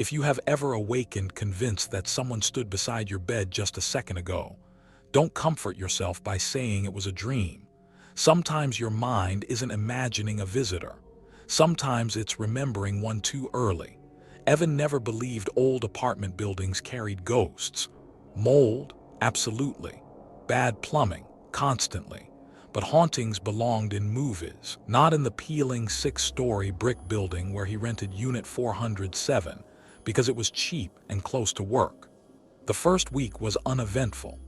If you have ever awakened convinced that someone stood beside your bed just a second ago, don't comfort yourself by saying it was a dream. Sometimes your mind isn't imagining a visitor. Sometimes it's remembering one too early. Evan never believed old apartment buildings carried ghosts. Mold? Absolutely. Bad plumbing? Constantly. But hauntings belonged in movies, not in the peeling 6-story brick building where he rented Unit 407 because it was cheap and close to work. The first week was uneventful.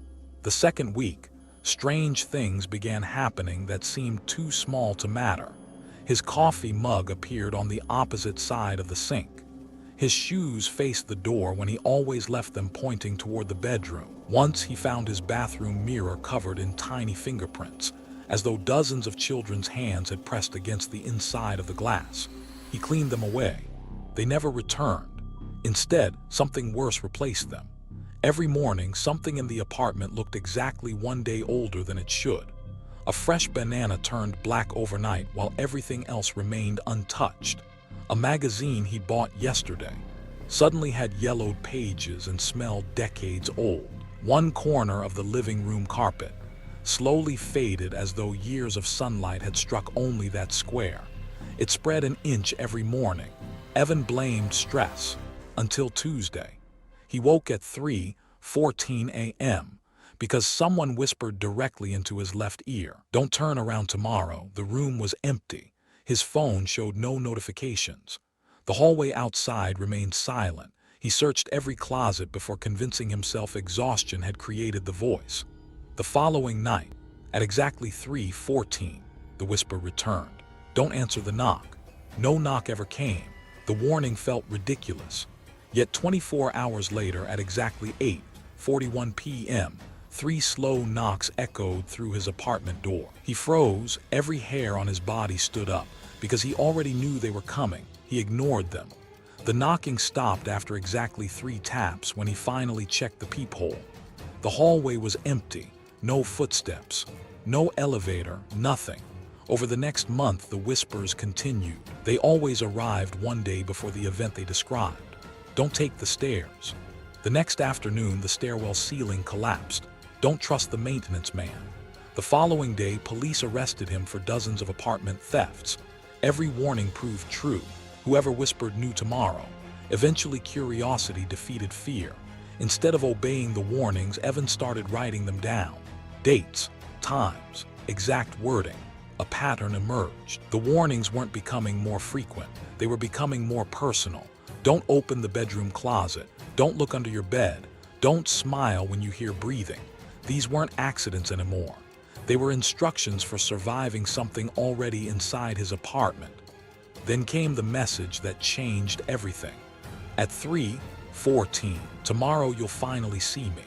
The second week, strange things began happening that seemed too small to matter. His coffee mug appeared on the opposite side of the sink. His shoes faced the door when he always left them pointing toward the bedroom. Once he found his bathroom mirror covered in tiny fingerprints, as though dozens of children's hands had pressed against the inside of the glass. He cleaned them away. They never returned. Instead, something worse replaced them. Every morning, something in the apartment looked exactly 1 day older than it should. A fresh banana turned black overnight while everything else remained untouched. A magazine he bought yesterday suddenly had yellowed pages and smelled decades old. One corner of the living room carpet slowly faded as though years of sunlight had struck only that square. It spread an inch every morning. Evan blamed stress. Until Tuesday. He woke at 3:14 a.m. because someone whispered directly into his left ear, "Don't turn around tomorrow." The room was empty. His phone showed no notifications. The hallway outside remained silent. He searched every closet before convincing himself exhaustion had created the voice. The following night, at exactly 3:14, the whisper returned. "Don't answer the knock." No knock ever came. The warning felt ridiculous. Yet 24 hours later, at exactly 8:41 p.m., 3 slow knocks echoed through his apartment door. He froze. Every hair on his body stood up. Because he already knew they were coming, he ignored them. The knocking stopped after exactly 3 taps when he finally checked the peephole. The hallway was empty. No footsteps. No elevator. Nothing. Over the next month, the whispers continued. They always arrived 1 day before the event they described. "Don't take the stairs." The next afternoon, the stairwell ceiling collapsed. "Don't trust the maintenance man." The following day, police arrested him for dozens of apartment thefts. Every warning proved true. Whoever whispered knew tomorrow. Eventually, curiosity defeated fear. Instead of obeying the warnings, Evan started writing them down. Dates, times, exact wording. A pattern emerged. The warnings weren't becoming more frequent. They were becoming more personal. Don't open the bedroom closet. Don't look under your bed. Don't smile when you hear breathing. These weren't accidents anymore. They were instructions for surviving something already inside his apartment. Then came the message that changed everything. At 3:14, "Tomorrow you'll finally see me."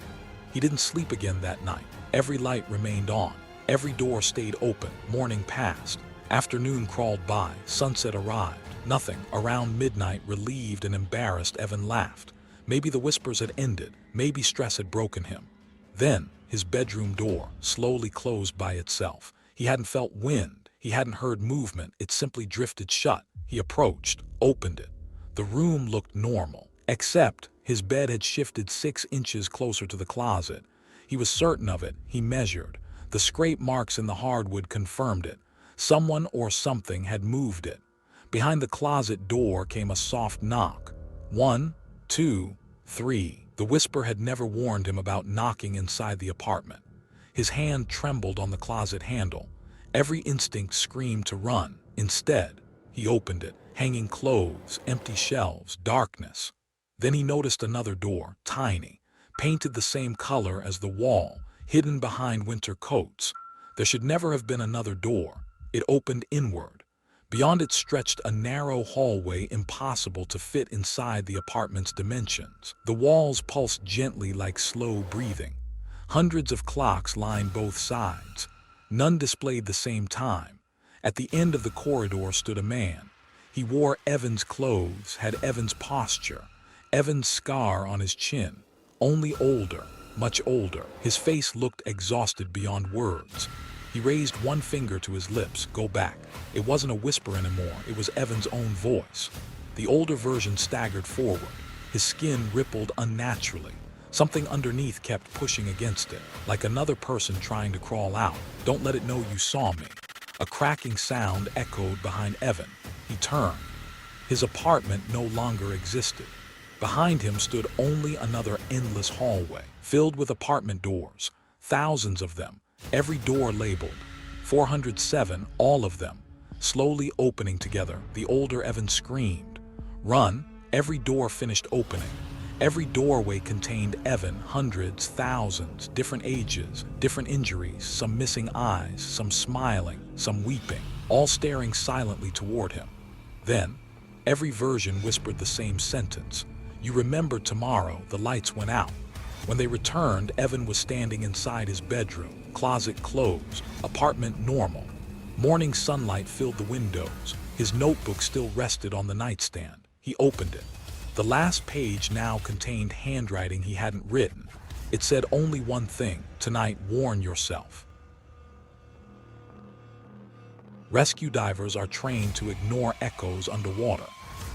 He didn't sleep again that night. Every light remained on. Every door stayed open. Morning passed. Afternoon crawled by. Sunset arrived. Nothing. Around midnight, relieved and embarrassed, Evan laughed. Maybe the whispers had ended. Maybe stress had broken him. Then, his bedroom door slowly closed by itself. He hadn't felt wind. He hadn't heard movement. It simply drifted shut. He approached, opened it. The room looked normal, except his bed had shifted 6 inches closer to the closet. He was certain of it. He measured. The scrape marks in the hardwood confirmed it. Someone or something had moved it. Behind the closet door came a soft knock. 1, 2, 3. The whisper had never warned him about knocking inside the apartment. His hand trembled on the closet handle. Every instinct screamed to run. Instead, he opened it. Hanging clothes, empty shelves, darkness. Then he noticed another door, tiny, painted the same color as the wall, hidden behind winter coats. There should never have been another door. It opened inward. Beyond it stretched a narrow hallway impossible to fit inside the apartment's dimensions. The walls pulsed gently like slow breathing. Hundreds of clocks lined both sides. None displayed the same time. At the end of the corridor stood a man. He wore Evan's clothes, had Evan's posture, Evan's scar on his chin. Only older, much older. His face looked exhausted beyond words. He raised one finger to his lips. "Go back." It wasn't a whisper anymore. It was Evan's own voice. The older version staggered forward. His skin rippled unnaturally. Something underneath kept pushing against it, like another person trying to crawl out. "Don't let it know you saw me." A cracking sound echoed behind Evan. He turned. His apartment no longer existed. Behind him stood only another endless hallway, filled with apartment doors, thousands of them, every door labeled. 407, all of them, slowly opening together. The older Evan screamed. "Run!" Every door finished opening. Every doorway contained Evan, hundreds, thousands, different ages, different injuries, some missing eyes, some smiling, some weeping, all staring silently toward him. Then, every version whispered the same sentence. "You remember tomorrow, the lights went out." When they returned, Evan was standing inside his bedroom, closet closed, apartment normal. Morning sunlight filled the windows. His notebook still rested on the nightstand. He opened it. The last page now contained handwriting he hadn't written. It said only one thing: "Tonight, warn yourself." Rescue divers are trained to ignore echoes underwater.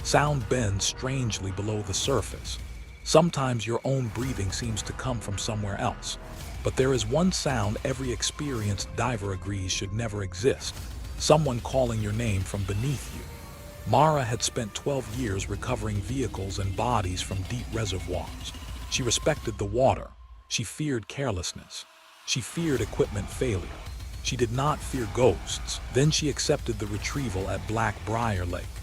Sound bends strangely below the surface. Sometimes your own breathing seems to come from somewhere else. But there is one sound every experienced diver agrees should never exist: someone calling your name from beneath you. Mara had spent 12 years recovering vehicles and bodies from deep reservoirs. She respected the water. She feared carelessness. She feared equipment failure. She did not fear ghosts. Then she accepted the retrieval at Black Briar Lake.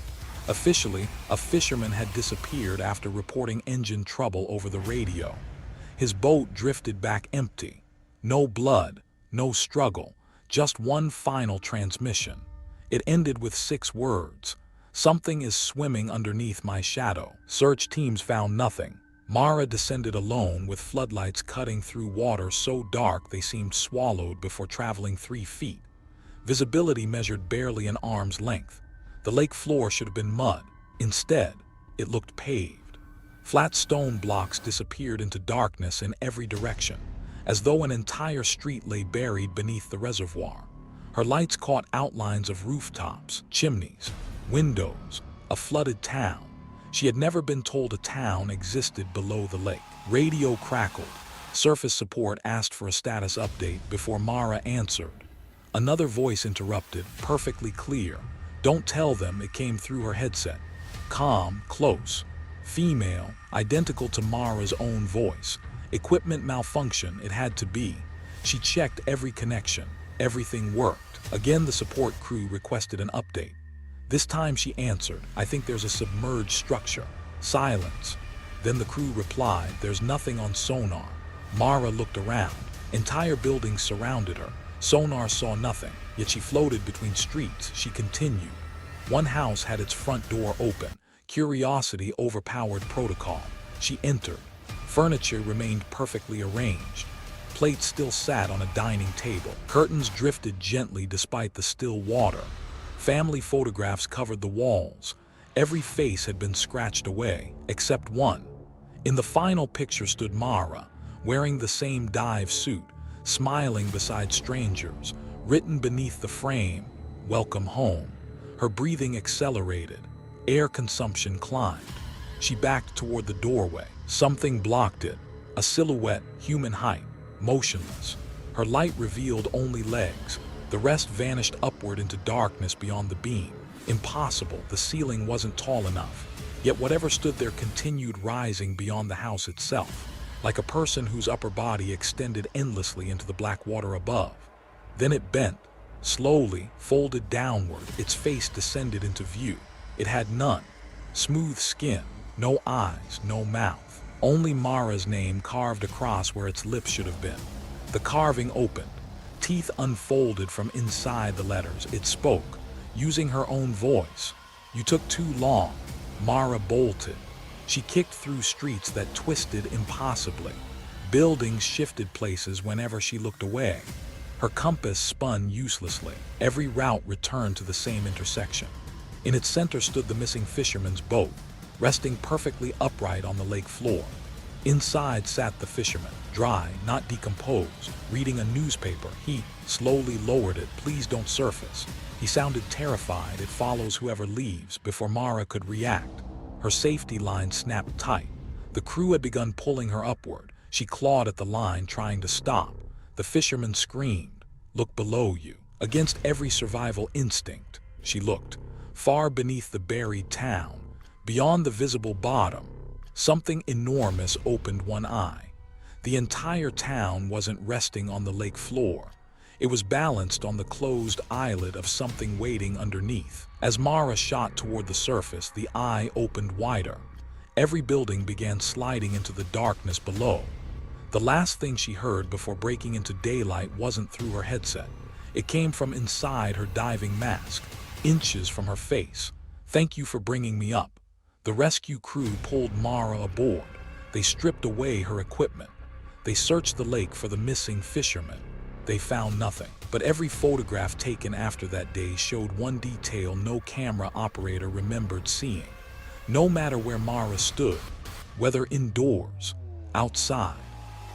Officially, a fisherman had disappeared after reporting engine trouble over the radio. His boat drifted back empty. No blood, no struggle, just one final transmission. It ended with 6 words: "Something is swimming underneath my shadow." Search teams found nothing. Mara descended alone, with floodlights cutting through water so dark they seemed swallowed before traveling 3 feet. Visibility measured barely an arm's length. The lake floor should have been mud. Instead, it looked paved. Flat stone blocks disappeared into darkness in every direction, as though an entire street lay buried beneath the reservoir. Her lights caught outlines of rooftops, chimneys, windows, a flooded town. She had never been told a town existed below the lake. Radio crackled. Surface support asked for a status update before Mara answered. Another voice interrupted, perfectly clear. "Don't tell them." It came through her headset. Calm, close, female, identical to Mara's own voice. Equipment malfunction, it had to be. She checked every connection. Everything worked. Again, the support crew requested an update. This time she answered, "I think there's a submerged structure." Silence. Then the crew replied, "There's nothing on sonar." Mara looked around. Entire buildings surrounded her. Sonar saw nothing, yet she floated between streets. She continued. One house had its front door open. Curiosity overpowered protocol. She entered. Furniture remained perfectly arranged. Plates still sat on a dining table. Curtains drifted gently despite the still water. Family photographs covered the walls. Every face had been scratched away, except one. In the final picture stood Mara, wearing the same dive suit, smiling beside strangers. Written beneath the frame, "Welcome home." Her breathing accelerated. Air consumption climbed. She backed toward the doorway. Something blocked it. A silhouette, human height, motionless. Her light revealed only legs. The rest vanished upward into darkness beyond the beam. Impossible, the ceiling wasn't tall enough. Yet whatever stood there continued rising beyond the house itself, like a person whose upper body extended endlessly into the black water above. Then it bent, slowly, folded downward. Its face descended into view. It had none. Smooth skin, no eyes, no mouth. Only Mara's name carved across where its lips should have been. The carving opened. Teeth unfolded from inside the letters. It spoke, using her own voice. "You took too long." Mara bolted. She kicked through streets that twisted impossibly. Buildings shifted places whenever she looked away. Her compass spun uselessly. Every route returned to the same intersection. In its center stood the missing fisherman's boat, resting perfectly upright on the lake floor. Inside sat the fisherman, dry, not decomposed, reading a newspaper. He slowly lowered it. "Please don't surface." He sounded terrified. "It follows whoever leaves." Before Mara could react, her safety line snapped tight. The crew had begun pulling her upward. She clawed at the line, trying to stop. The fisherman screamed, "Look below you." Against every survival instinct, she looked. Far beneath the buried town, beyond the visible bottom, something enormous opened one eye. The entire town wasn't resting on the lake floor. It was balanced on the closed eyelid of something waiting underneath. As Mara shot toward the surface, the eye opened wider. Every building began sliding into the darkness below. The last thing she heard before breaking into daylight wasn't through her headset. It came from inside her diving mask, inches from her face. "Thank you for bringing me up." The rescue crew pulled Mara aboard. They stripped away her equipment. They searched the lake for the missing fisherman. They found nothing, but every photograph taken after that day showed one detail no camera operator remembered seeing. No matter where Mara stood, whether indoors, outside,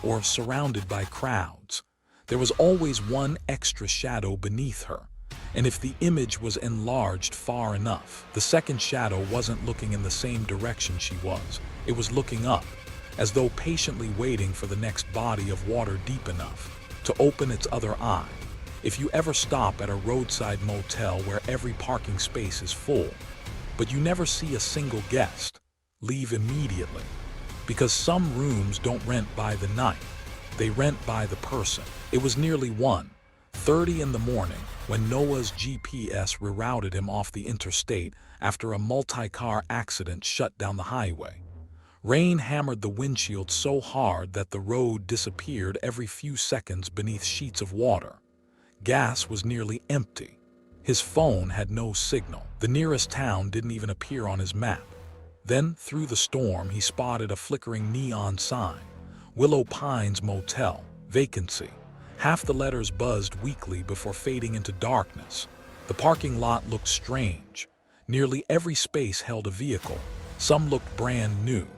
or surrounded by crowds, there was always one extra shadow beneath her. And if the image was enlarged far enough, the second shadow wasn't looking in the same direction she was. It was looking up, as though patiently waiting for the next body of water deep enough to open its other eye. If you ever stop at a roadside motel where every parking space is full, but you never see a single guest, leave immediately. Because some rooms don't rent by the night, they rent by the person. It was nearly 1:30 in the morning when Noah's GPS rerouted him off the interstate after a multi-car accident shut down the highway. Rain hammered the windshield so hard that the road disappeared every few seconds beneath sheets of water. Gas was nearly empty. His phone had no signal. The nearest town didn't even appear on his map. Then, through the storm, he spotted a flickering neon sign. Willow Pines Motel, vacancy. Half the letters buzzed weakly before fading into darkness. The parking lot looked strange. Nearly every space held a vehicle. Some looked brand new.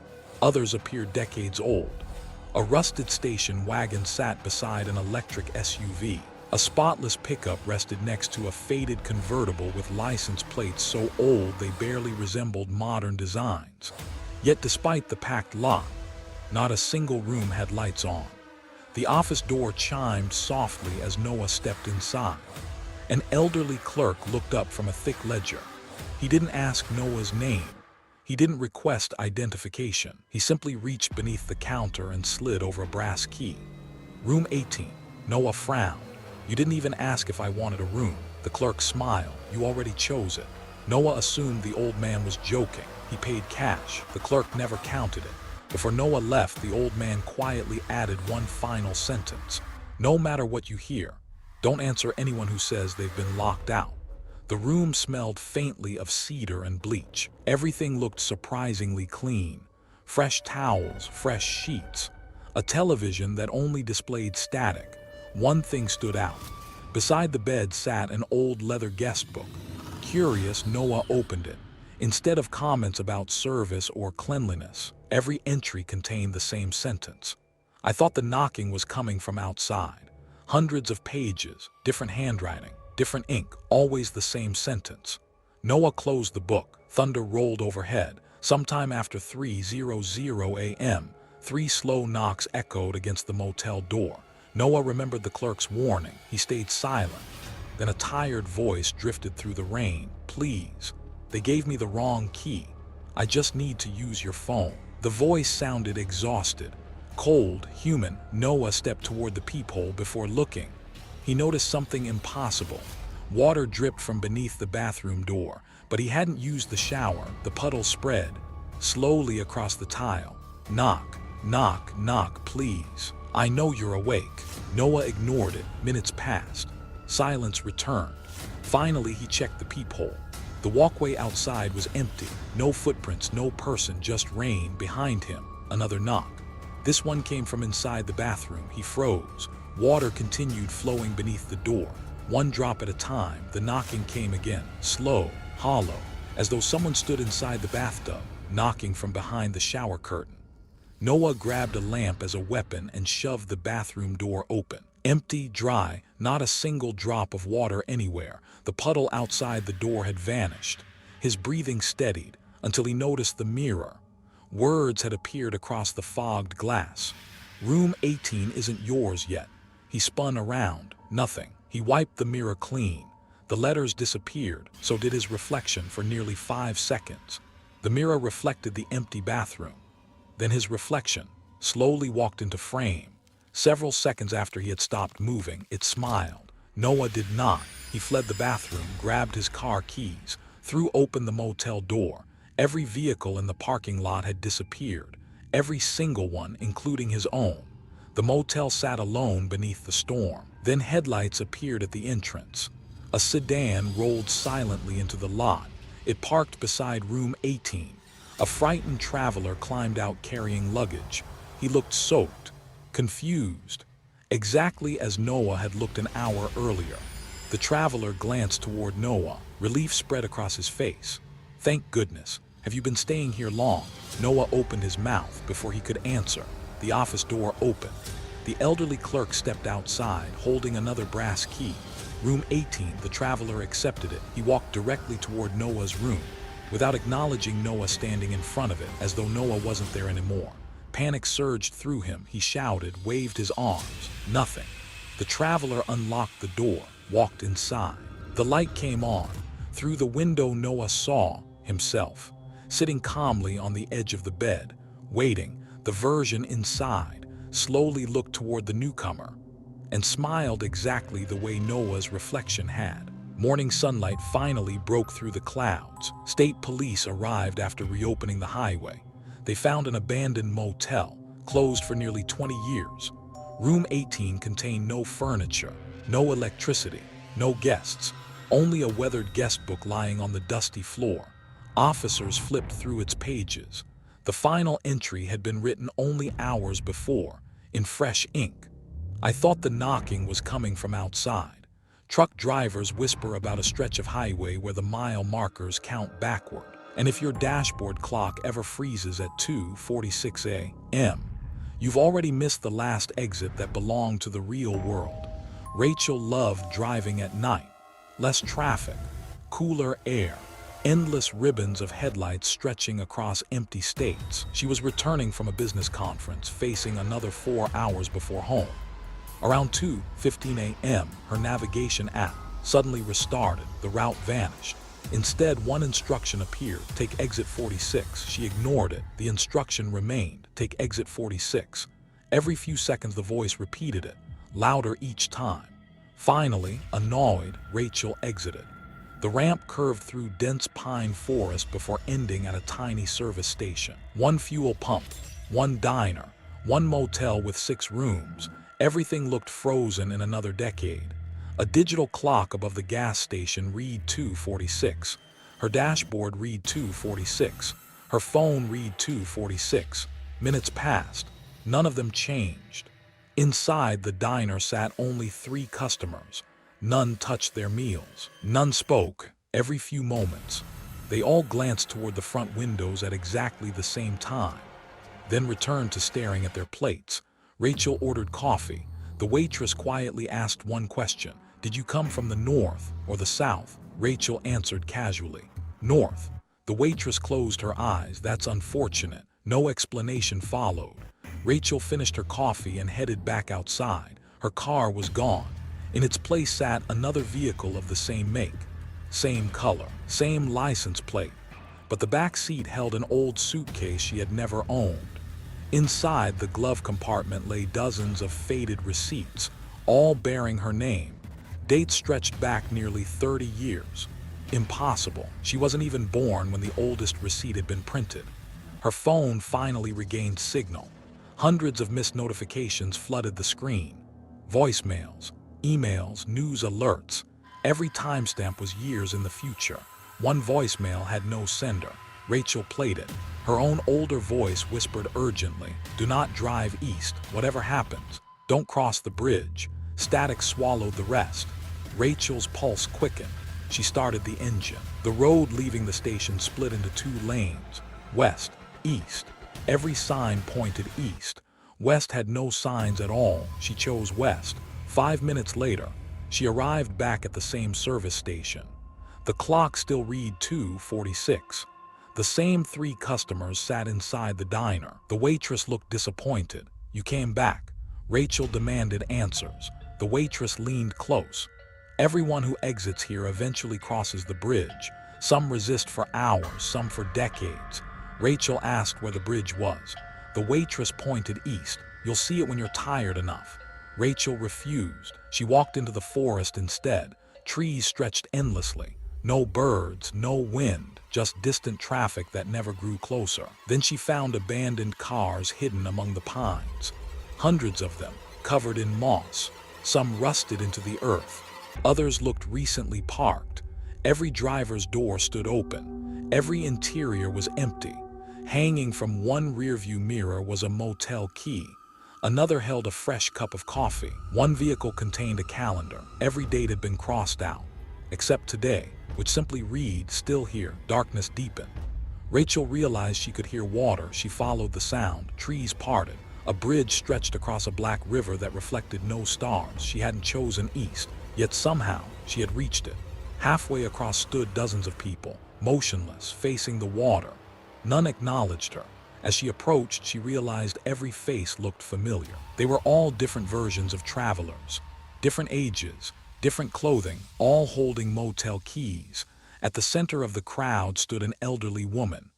Others appeared decades old. A rusted station wagon sat beside an electric SUV. A spotless pickup rested next to a faded convertible with license plates so old they barely resembled modern designs. Yet despite the packed lot, not a single room had lights on. The office door chimed softly as Noah stepped inside. An elderly clerk looked up from a thick ledger. He didn't ask Noah's name. He didn't request identification. He simply reached beneath the counter and slid over a brass key. "Room 18. Noah frowned. "You didn't even ask if I wanted a room." The clerk smiled. "You already chose it." Noah assumed the old man was joking. He paid cash. The clerk never counted it. Before Noah left, the old man quietly added one final sentence. "No matter what you hear, don't answer anyone who says they've been locked out." The room smelled faintly of cedar and bleach. Everything looked surprisingly clean. Fresh towels, fresh sheets. A television that only displayed static. One thing stood out. Beside the bed sat an old leather guest book. Curious, Noah opened it. Instead of comments about service or cleanliness, every entry contained the same sentence. "I thought the knocking was coming from outside." Hundreds of pages, different handwriting, different ink, always the same sentence. Noah closed the book. Thunder rolled overhead. Sometime after 3:00 a.m., 3 slow knocks echoed against the motel door. Noah remembered the clerk's warning. He stayed silent. Then a tired voice drifted through the rain. "Please. They gave me the wrong key. I just need to use your phone." The voice sounded exhausted. Cold, human, Noah stepped toward the peephole before looking. He noticed something impossible. Water dripped from beneath the bathroom door, but he hadn't used the shower. The puddle spread slowly across the tile. "Knock, knock, knock, please. I know you're awake." Noah ignored it. Minutes passed. Silence returned. Finally, he checked the peephole. The walkway outside was empty. No footprints, no person, just rain behind him. Another knock. This one came from inside the bathroom. He froze. Water continued flowing beneath the door. One drop at a time, the knocking came again. Slow, hollow, as though someone stood inside the bathtub, knocking from behind the shower curtain. Noah grabbed a lamp as a weapon and shoved the bathroom door open. Empty, dry, not a single drop of water anywhere. The puddle outside the door had vanished. His breathing steadied until he noticed the mirror. Words had appeared across the fogged glass. Room 18 isn't yours yet. He spun around. Nothing. He wiped the mirror clean. The letters disappeared, so did his reflection for nearly 5 seconds. The mirror reflected the empty bathroom. Then his reflection slowly walked into frame. Several seconds after he had stopped moving, it smiled. Noah did not. He fled the bathroom, grabbed his car keys, threw open the motel door. Every vehicle in the parking lot had disappeared. Every single one, including his own. The motel sat alone beneath the storm. Then headlights appeared at the entrance. A sedan rolled silently into the lot. It parked beside room 18. A frightened traveler climbed out carrying luggage. He looked soaked, confused, exactly as Noah had looked an hour earlier. The traveler glanced toward Noah. Relief spread across his face. "Thank goodness. Have you been staying here long?" Noah opened his mouth before he could answer. The office door opened. The elderly clerk stepped outside, holding another brass key. Room 18, the traveler accepted it. He walked directly toward Noah's room, without acknowledging Noah standing in front of it, as though Noah wasn't there anymore. Panic surged through him. He shouted, waved his arms. Nothing. The traveler unlocked the door, walked inside. The light came on. Through the window, Noah saw himself, sitting calmly on the edge of the bed, waiting. The version inside slowly looked toward the newcomer and smiled exactly the way Noah's reflection had. Morning sunlight finally broke through the clouds. State police arrived after reopening the highway. They found an abandoned motel, closed for nearly 20 years. Room 18 contained no furniture, no electricity, no guests, only a weathered guest book lying on the dusty floor. Officers flipped through its pages. The final entry had been written only hours before, in fresh ink. "I thought the knocking was coming from outside. Truck drivers whisper about a stretch of highway where the mile markers count backward. And if your dashboard clock ever freezes at 2:46 a.m., you've already missed the last exit that belonged to the real world." Rachel loved driving at night. Less traffic, cooler air, endless ribbons of headlights stretching across empty states. She was returning from a business conference, facing another 4 hours before home. Around 2:15 a.m., her navigation app suddenly restarted. The route vanished. Instead, one instruction appeared, take exit 46. She ignored it. The instruction remained, take exit 46. Every few seconds the voice repeated it, louder each time. Finally, annoyed, Rachel exited. The ramp curved through dense pine forest before ending at a tiny service station. One fuel pump, one diner, one motel with 6 rooms. Everything looked frozen in another decade. A digital clock above the gas station read 2:46. Her dashboard read 2:46. Her phone read 2:46. Minutes passed. None of them changed. Inside the diner sat only 3 customers. None touched their meals. None spoke. Every few moments, they all glanced toward the front windows at exactly the same time, then returned to staring at their plates. Rachel ordered coffee. The waitress quietly asked one question. "Did you come from the north or the south?" Rachel answered casually, "North." The waitress closed her eyes. "That's unfortunate." No explanation followed. Rachel finished her coffee and headed back outside. Her car was gone. In its place sat another vehicle of the same make, same color, same license plate, but the back seat held an old suitcase she had never owned. Inside the glove compartment lay dozens of faded receipts, all bearing her name. Dates stretched back nearly 30 years. Impossible. She wasn't even born when the oldest receipt had been printed. Her phone finally regained signal. Hundreds of missed notifications flooded the screen. Voicemails, emails, news alerts. Every timestamp was years in the future. One voicemail had no sender. Rachel played it. Her own older voice whispered urgently, "Do not drive east. Whatever happens, don't cross the bridge." Static swallowed the rest. Rachel's pulse quickened. She started the engine. The road leaving the station split into 2 lanes, west, east. Every sign pointed east. West had no signs at all. She chose west. 5 minutes later, she arrived back at the same service station. The clock still read 2:46. The same 3 customers sat inside the diner. The waitress looked disappointed. "You came back." Rachel demanded answers. The waitress leaned close. "Everyone who exits here eventually crosses the bridge. Some resist for hours, some for decades." Rachel asked where the bridge was. The waitress pointed east. "You'll see it when you're tired enough." Rachel refused. She walked into the forest instead. Trees stretched endlessly. No birds, no wind, just distant traffic that never grew closer. Then she found abandoned cars hidden among the pines. Hundreds of them, covered in moss. Some rusted into the earth. Others looked recently parked. Every driver's door stood open. Every interior was empty. Hanging from one rearview mirror was a motel key. Another held a fresh cup of coffee. One vehicle contained a calendar. Every date had been crossed out, except today, which simply read, "Still here." Darkness deepened. Rachel realized she could hear water. She followed the sound. Trees parted. A bridge stretched across a black river that reflected no stars. She hadn't chosen east, yet somehow she had reached it. Halfway across stood dozens of people, motionless, facing the water. None acknowledged her. As she approached, she realized every face looked familiar. They were all different versions of travelers, different ages, different clothing, all holding motel keys. At the center of the crowd stood an elderly woman.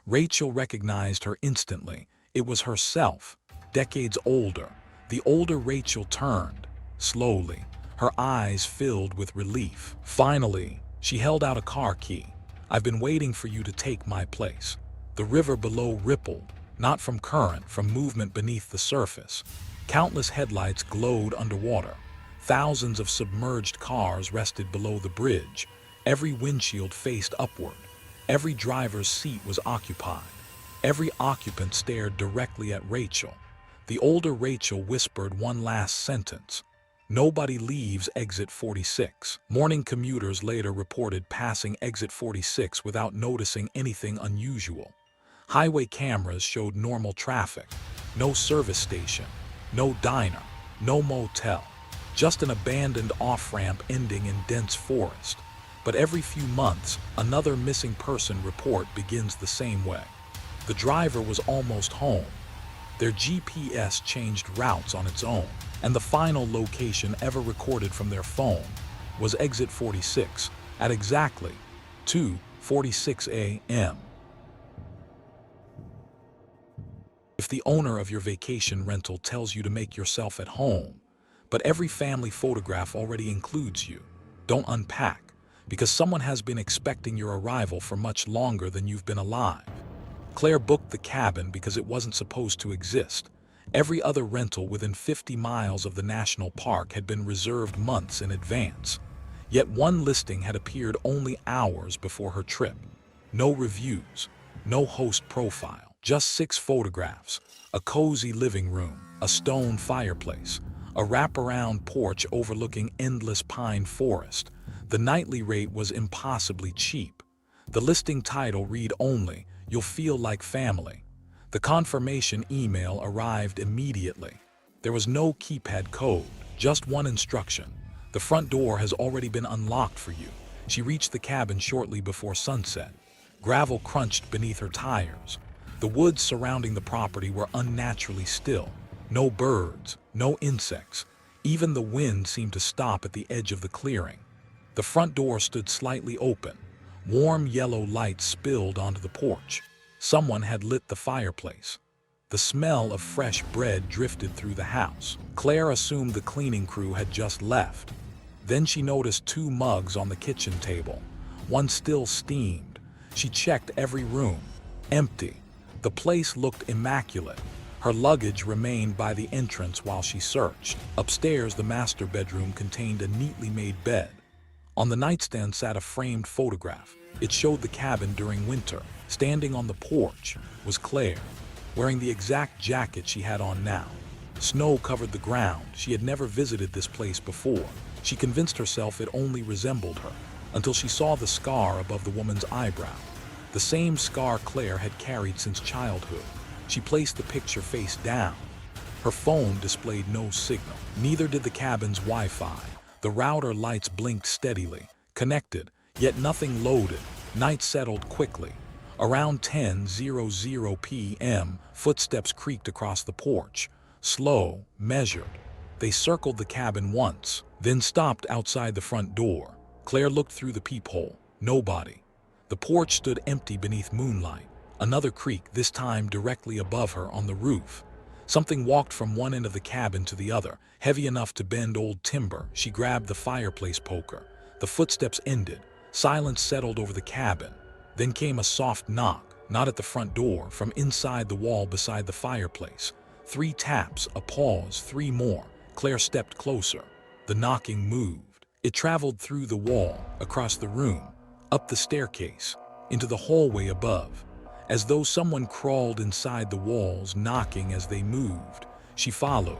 Rachel recognized her instantly. It was herself, decades older. The older Rachel turned, slowly, her eyes filled with relief. Finally, she held out a car key. "I've been waiting for you to take my place." The river below rippled, not from current, from movement beneath the surface. Countless headlights glowed underwater. Thousands of submerged cars rested below the bridge. Every windshield faced upward. Every driver's seat was occupied. Every occupant stared directly at Rachel. The older Rachel whispered one last sentence. "Nobody leaves exit 46." Morning commuters later reported passing exit 46 without noticing anything unusual. Highway cameras showed normal traffic. No service station, no diner, no motel. Just an abandoned off-ramp ending in dense forest. But every few months, another missing person report begins the same way. The driver was almost home. Their GPS changed routes on its own, and the final location ever recorded from their phone was exit 46 at exactly 2:46 a.m. If the owner of your vacation rental tells you to make yourself at home, but every family photograph already includes you, don't unpack, because someone has been expecting your arrival for much longer than you've been alive. Claire booked the cabin because it wasn't supposed to exist. Every other rental within 50 miles of the national park had been reserved months in advance. Yet one listing had appeared only hours before her trip. No reviews, no host profile. Just 6 photographs, a cozy living room, a stone fireplace, a wraparound porch overlooking endless pine forest. The nightly rate was impossibly cheap. The listing title read only, "You'll feel like family." The confirmation email arrived immediately. There was no keypad code, just one instruction. "The front door has already been unlocked for you." She reached the cabin shortly before sunset. Gravel crunched beneath her tires. The woods surrounding the property were unnaturally still. No birds, no insects. Even the wind seemed to stop at the edge of the clearing. The front door stood slightly open. Warm yellow light spilled onto the porch. Someone had lit the fireplace. The smell of fresh bread drifted through the house. Claire assumed the cleaning crew had just left. Then she noticed 2 mugs on the kitchen table. One still steamed. She checked every room. Empty. The place looked immaculate. Her luggage remained by the entrance while she searched. Upstairs, the master bedroom contained a neatly made bed. On the nightstand sat a framed photograph. It showed the cabin during winter. Standing on the porch was Claire, wearing the exact jacket she had on now. Snow covered the ground. She had never visited this place before. She convinced herself it only resembled her, until she saw the scar above the woman's eyebrow. The same scar Claire had carried since childhood. She placed the picture face down. Her phone displayed no signal. Neither did the cabin's Wi-Fi. The router lights blinked steadily, connected, yet nothing loaded. Night settled quickly. Around 10:00 p.m., footsteps creaked across the porch. Slow, measured. They circled the cabin once, then stopped outside the front door. Claire looked through the peephole. Nobody. The porch stood empty beneath moonlight. Another creak, this time directly above her on the roof. Something walked from one end of the cabin to the other, heavy enough to bend old timber. She grabbed the fireplace poker. The footsteps ended. Silence settled over the cabin. Then came a soft knock, not at the front door, from inside the wall beside the fireplace. 3 taps, a pause, 3 more. Claire stepped closer. The knocking moved. It traveled through the wall, across the room, up the staircase, into the hallway above. As though someone crawled inside the walls, knocking as they moved. She followed.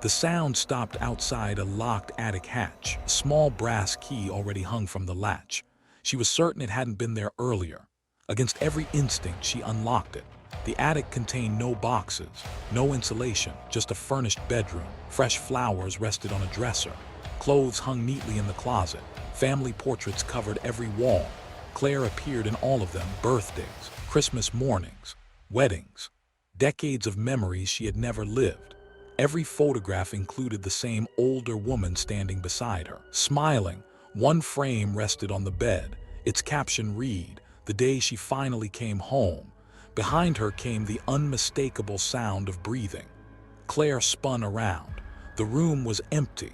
The sound stopped outside a locked attic hatch. A small brass key already hung from the latch. She was certain it hadn't been there earlier. Against every instinct, she unlocked it. The attic contained no boxes, no insulation, just a furnished bedroom. Fresh flowers rested on a dresser. Clothes hung neatly in the closet. Family portraits covered every wall. Claire appeared in all of them: birthdays, Christmas mornings, weddings. Decades of memories she had never lived. Every photograph included the same older woman standing beside her, smiling. One frame rested on the bed. Its caption read, "The day she finally came home." Behind her came the unmistakable sound of breathing. Claire spun around. The room was empty.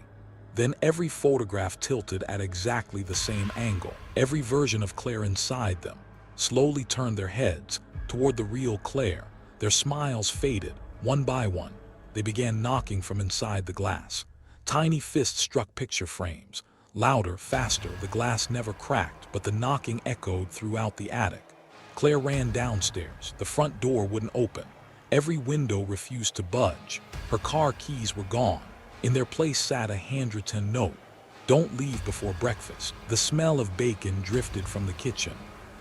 Then every photograph tilted at exactly the same angle. Every version of Claire inside them slowly turned their heads toward the real Claire. Their smiles faded, one by one. They began knocking from inside the glass. Tiny fists struck picture frames. Louder, faster, the glass never cracked, but the knocking echoed throughout the attic. Claire ran downstairs. The front door wouldn't open. Every window refused to budge. Her car keys were gone. In their place sat a handwritten note. "Don't leave before breakfast." The smell of bacon drifted from the kitchen.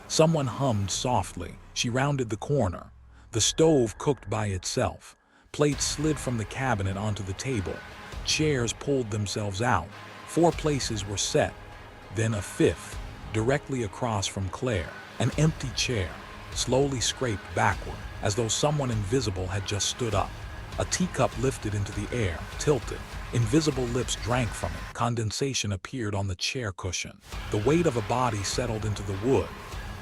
Someone hummed softly. She rounded the corner. The stove cooked by itself. Plates slid from the cabinet onto the table. Chairs pulled themselves out. 4 places were set. Then a 5th, directly across from Claire. An empty chair, slowly scraped backward, as though someone invisible had just stood up. A teacup lifted into the air, tilted. Invisible lips drank from it. Condensation appeared on the chair cushion. The weight of a body settled into the wood.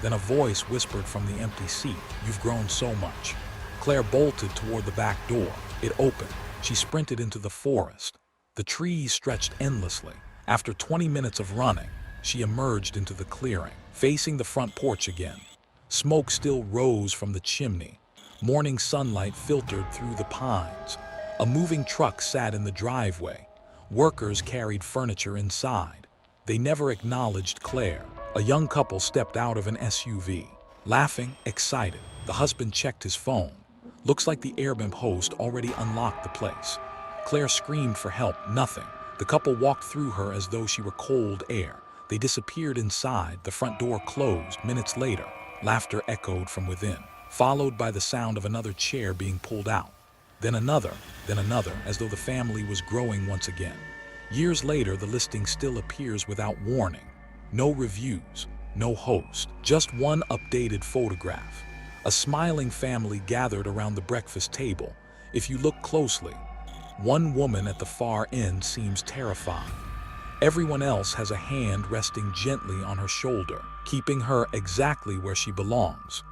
Then a voice whispered from the empty seat, "You've grown so much." Claire bolted toward the back door. It opened. She sprinted into the forest. The trees stretched endlessly. After 20 minutes of running, she emerged into the clearing, facing the front porch again. Smoke still rose from the chimney. Morning sunlight filtered through the pines. A moving truck sat in the driveway. Workers carried furniture inside. They never acknowledged Claire. A young couple stepped out of an SUV, laughing, excited. The husband checked his phone. Looks like the Airbnb host already unlocked the place. Claire screamed for help. Nothing. The couple walked through her as though she were cold air. They disappeared inside. The front door closed. Minutes later, laughter echoed from within, followed by the sound of another chair being pulled out. Then another, as though the family was growing once again. Years later, the listing still appears without warning. No reviews, no host, just one updated photograph. A smiling family gathered around the breakfast table. If you look closely, one woman at the far end seems terrified. Everyone else has a hand resting gently on her shoulder, keeping her exactly where she belongs.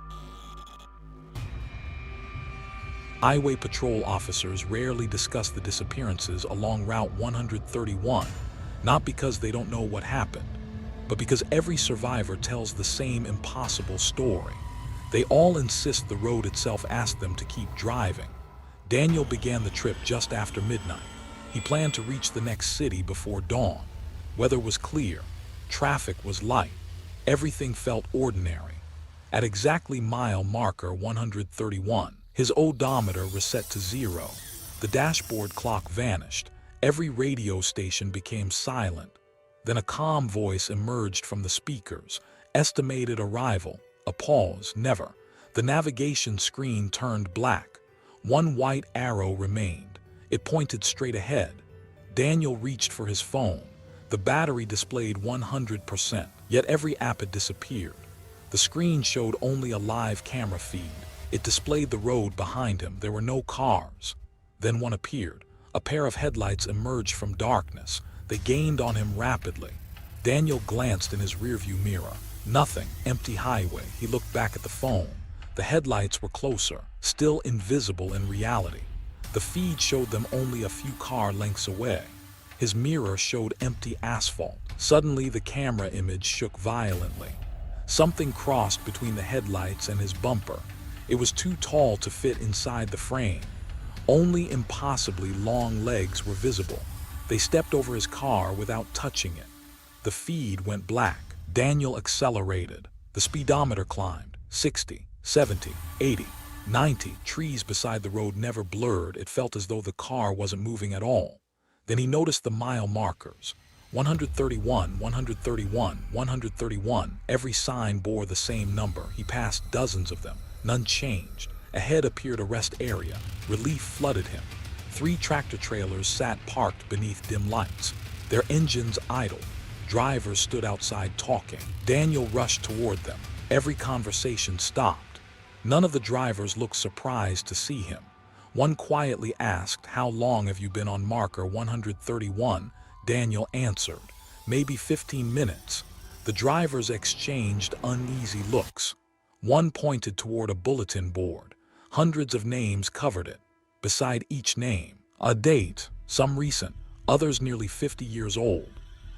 Highway patrol officers rarely discuss the disappearances along Route 131, not because they don't know what happened, but because every survivor tells the same impossible story. They all insist the road itself asked them to keep driving. Daniel began the trip just after midnight. He planned to reach the next city before dawn. Weather was clear. Traffic was light. Everything felt ordinary. At exactly mile marker 131, his odometer reset to 0. The dashboard clock vanished. Every radio station became silent. Then a calm voice emerged from the speakers. Estimated arrival. A pause. Never. The navigation screen turned black. One white arrow remained. It pointed straight ahead. Daniel reached for his phone. The battery displayed 100%, yet every app had disappeared. The screen showed only a live camera feed. It displayed the road behind him. There were no cars. Then one appeared. A pair of headlights emerged from darkness. They gained on him rapidly. Daniel glanced in his rearview mirror. Nothing. Empty highway. He looked back at the phone. The headlights were closer, still invisible in reality. The feed showed them only a few car lengths away. His mirror showed empty asphalt. Suddenly, the camera image shook violently. Something crossed between the headlights and his bumper. It was too tall to fit inside the frame. Only impossibly long legs were visible. They stepped over his car without touching it. The feed went black. Daniel accelerated. The speedometer climbed. 60, 70, 80, 90. Trees beside the road never blurred. It felt as though the car wasn't moving at all. Then he noticed the mile markers. 131, 131, 131. Every sign bore the same number. He passed dozens of them. None changed. Ahead appeared a rest area. Relief flooded him. 3 tractor trailers sat parked beneath dim lights. Their engines idled. Drivers stood outside talking. Daniel rushed toward them. Every conversation stopped. None of the drivers looked surprised to see him. One quietly asked, "How long have you been on marker 131? Daniel answered, "Maybe 15 minutes. The drivers exchanged uneasy looks. One pointed toward a bulletin board. Hundreds of names covered it. Beside each name, a date, some recent, others nearly 50 years old.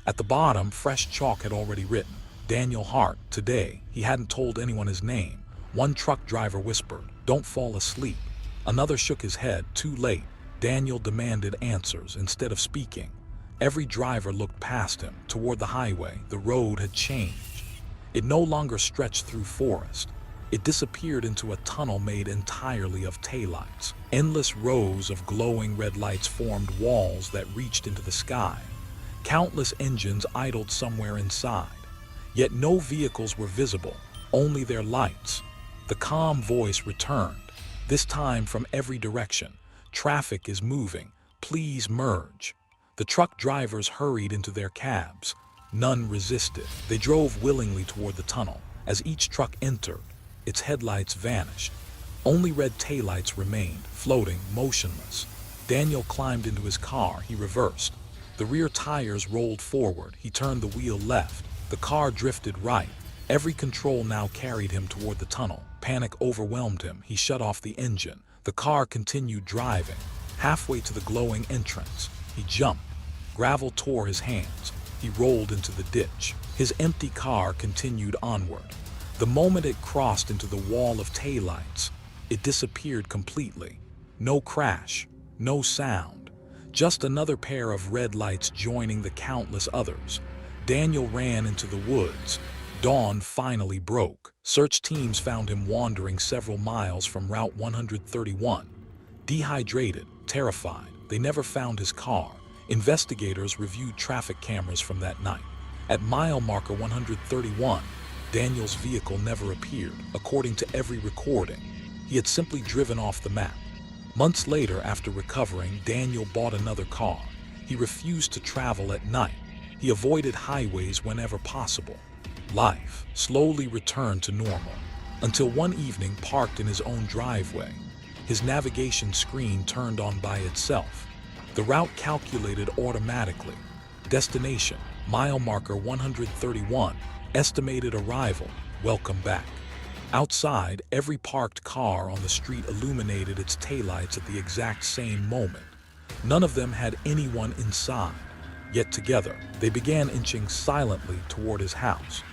At the bottom, fresh chalk had already written, "Daniel Hart, today." He hadn't told anyone his name. One truck driver whispered, "Don't fall asleep." Another shook his head, too late. Daniel demanded answers instead of speaking. Every driver looked past him, toward the highway. The road had changed. It no longer stretched through forest. It disappeared into a tunnel made entirely of taillights. Endless rows of glowing red lights formed walls that reached into the sky. Countless engines idled somewhere inside. Yet no vehicles were visible, only their lights. The calm voice returned, this time from every direction. "Traffic is moving. Please merge." The truck drivers hurried into their cabs. None resisted. They drove willingly toward the tunnel. As each truck entered, its headlights vanished. Only red taillights remained, floating, motionless. Daniel climbed into his car. He reversed. The rear tires rolled forward. He turned the wheel left. The car drifted right. Every control now carried him toward the tunnel. Panic overwhelmed him. He shut off the engine. The car continued driving. Halfway to the glowing entrance, he jumped. Gravel tore his hands. He rolled into the ditch. His empty car continued onward. The moment it crossed into the wall of taillights, it disappeared completely. No crash, no sound. Just another pair of red lights joining the countless others. Daniel ran into the woods. Dawn finally broke. Search teams found him wandering several miles from Route 131. Dehydrated, terrified, they never found his car. Investigators reviewed traffic cameras from that night. At mile marker 131, Daniel's vehicle never appeared, according to every recording. He had simply driven off the map. Months later, after recovering, Daniel bought another car. He refused to travel at night. He avoided highways whenever possible. Life slowly returned to normal, until one evening, parked in his own driveway, his navigation screen turned on by itself. The route calculated automatically. Destination, mile marker 131. Estimated arrival, welcome back. Outside, every parked car on the street illuminated its taillights at the exact same moment. None of them had anyone inside. Yet together, they began inching silently toward his house.